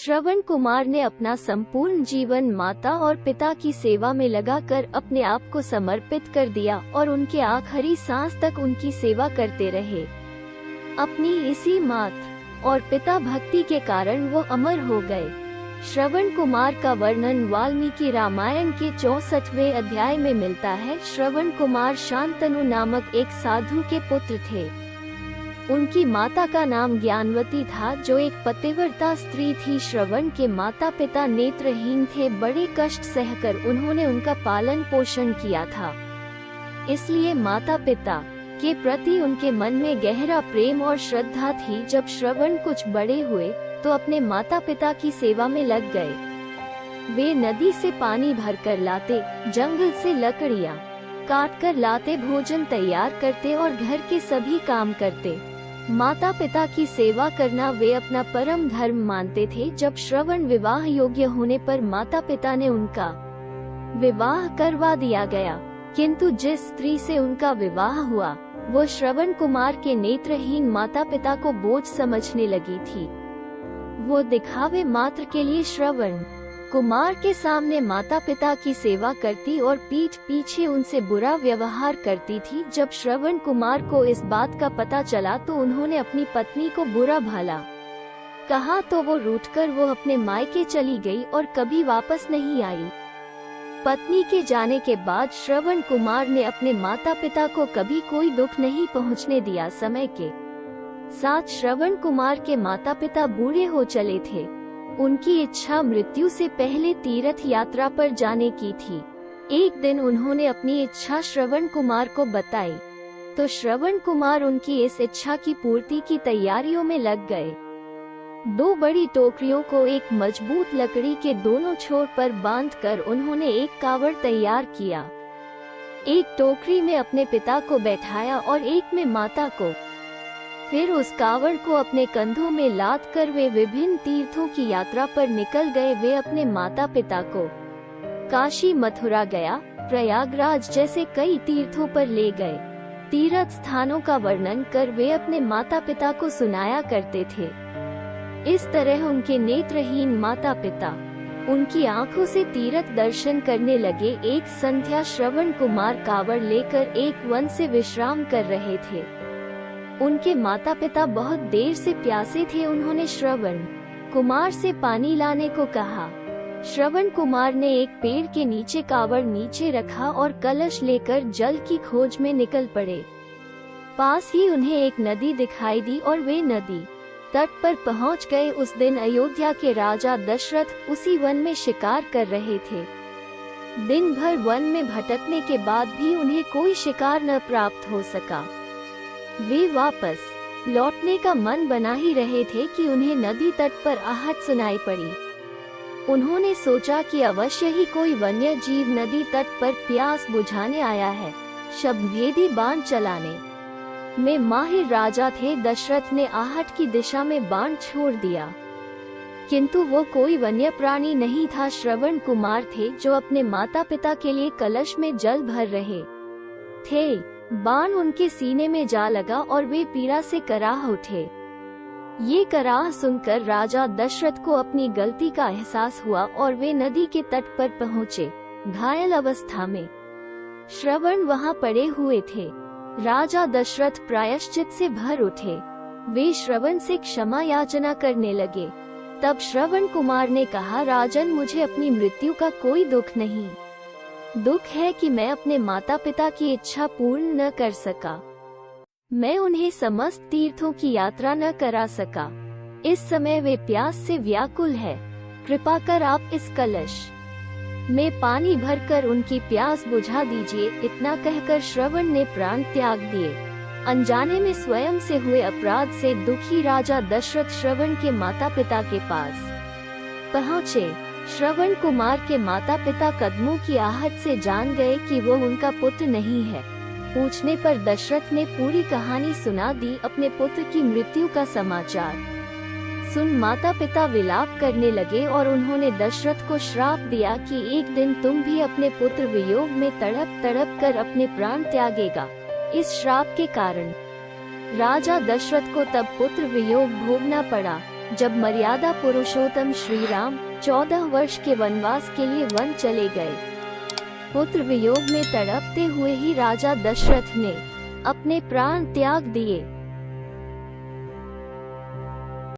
श्रवण कुमार ने अपना संपूर्ण जीवन माता और पिता की सेवा में लगाकर अपने आप को समर्पित कर दिया और उनके आखिरी सांस तक उनकी सेवा करते रहे। अपनी इसी माता और पिता भक्ति के कारण वो अमर हो गए। श्रवण कुमार का वर्णन वाल्मीकि रामायण के 64वें अध्याय में मिलता है। श्रवण कुमार शांतनु नामक एक साधु के पुत्र थे। उनकी माता का नाम ज्ञानवती था, जो एक पतिव्रता स्त्री थी। श्रवण के माता पिता नेत्रहीन थे। बड़े कष्ट सहकर उन्होंने उनका पालन पोषण किया था, इसलिए माता पिता के प्रति उनके मन में गहरा प्रेम और श्रद्धा थी। जब श्रवण कुछ बड़े हुए तो अपने माता पिता की सेवा में लग गए। वे नदी से पानी भरकर लाते, जंगल से लकड़ियाँ काट कर लाते, भोजन तैयार करते और घर के सभी काम करते। माता पिता की सेवा करना वे अपना परम धर्म मानते थे। जब श्रवण विवाह योग्य होने पर माता पिता ने उनका विवाह करवा दिया गया, किंतु जिस स्त्री से उनका विवाह हुआ वो श्रवण कुमार के नेत्रहीन माता पिता को बोझ समझने लगी थी। वो दिखावे मात्र के लिए श्रवण कुमार के सामने माता पिता की सेवा करती और पीठ पीछे उनसे बुरा व्यवहार करती थी। जब श्रवण कुमार को इस बात का पता चला तो उन्होंने अपनी पत्नी को बुरा भला कहा, तो वो रूठकर वो अपने मायके चली गई और कभी वापस नहीं आई। पत्नी के जाने के बाद श्रवण कुमार ने अपने माता पिता को कभी कोई दुख नहीं पहुंचने दिया। समय के साथ श्रवण कुमार के माता पिता बूढ़े हो चले थे। उनकी इच्छा मृत्यु से पहले तीर्थ यात्रा पर जाने की थी। एक दिन उन्होंने अपनी इच्छा श्रवण कुमार को बताई, तो श्रवण कुमार उनकी इस इच्छा की पूर्ति की तैयारियों में लग गए। 2 बड़ी टोकरियों को एक मजबूत लकड़ी के दोनों छोर पर बांधकर उन्होंने एक कावड़ तैयार किया। एक टोकरी में अपने पिता को बैठाया और एक में माता को। फिर उस कावड़ को अपने कंधों में लाद कर वे विभिन्न तीर्थों की यात्रा पर निकल गए। वे अपने माता पिता को काशी, मथुरा, गया, प्रयागराज जैसे कई तीर्थों पर ले गए। तीर्थ स्थानों का वर्णन कर वे अपने माता पिता को सुनाया करते थे। इस तरह उनके नेत्रहीन माता पिता उनकी आंखों से तीर्थ दर्शन करने लगे। एक संध्या श्रवण कुमार कावड़ लेकर एक वन से विश्राम कर रहे थे। उनके माता पिता बहुत देर से प्यासे थे। उन्होंने श्रवण कुमार से पानी लाने को कहा। श्रवण कुमार ने एक पेड़ के नीचे कावड़ नीचे रखा और कलश लेकर जल की खोज में निकल पड़े। पास ही उन्हें एक नदी दिखाई दी और वे नदी तट पर पहुंच गए। उस दिन अयोध्या के राजा दशरथ उसी वन में शिकार कर रहे थे। दिन भर वन में भटकने के बाद भी उन्हें कोई शिकार न प्राप्त हो सका। वे वापस लौटने का मन बना ही रहे थे कि उन्हें नदी तट पर आहट सुनाई पड़ी। उन्होंने सोचा कि अवश्य ही कोई वन्य जीव नदी तट पर प्यास बुझाने आया है। शब्दभेदी बाण चलाने में माहिर राजा थे। दशरथ ने आहट की दिशा में बाण छोड़ दिया, किंतु वो कोई वन्य प्राणी नहीं था, श्रवण कुमार थे जो अपने माता पिता के लिए कलश में जल भर रहे थे। बाण उनके सीने में जा लगा और वे पीड़ा से कराह उठे। ये कराह सुनकर राजा दशरथ को अपनी गलती का एहसास हुआ और वे नदी के तट पर पहुँचे। घायल अवस्था में श्रवण वहाँ पड़े हुए थे। राजा दशरथ प्रायश्चित से भर उठे। वे श्रवण से क्षमा याचना करने लगे। तब श्रवण कुमार ने कहा, राजन, मुझे अपनी मृत्यु का कोई दुख नहीं। दुख है कि मैं अपने माता पिता की इच्छा पूर्ण न कर सका। मैं उन्हें समस्त तीर्थों की यात्रा न करा सका। इस समय वे प्यास से व्याकुल है। कृपा कर आप इस कलश में पानी भरकर उनकी प्यास बुझा दीजिए। इतना कहकर श्रवण ने प्राण त्याग दिए। अनजाने में स्वयं से हुए अपराध से दुखी राजा दशरथ श्रवण के माता पिता के पास पहुँचे। श्रवण कुमार के माता पिता कदमों की आहट से जान गए कि वो उनका पुत्र नहीं है। पूछने पर दशरथ ने पूरी कहानी सुना दी। अपने पुत्र की मृत्यु का समाचार सुन माता पिता विलाप करने लगे और उन्होंने दशरथ को श्राप दिया कि एक दिन तुम भी अपने पुत्र वियोग में तड़प तड़प कर अपने प्राण त्यागेगा। इस श्राप के कारण राजा दशरथ को तब पुत्र वियोग भोगना पड़ा। जब मर्यादा पुरुषोत्तम श्री राम 14 वर्ष के वनवास के लिए वन चले गए। पुत्र वियोग में तड़पते हुए ही राजा दशरथ ने अपने प्राण त्याग दिए।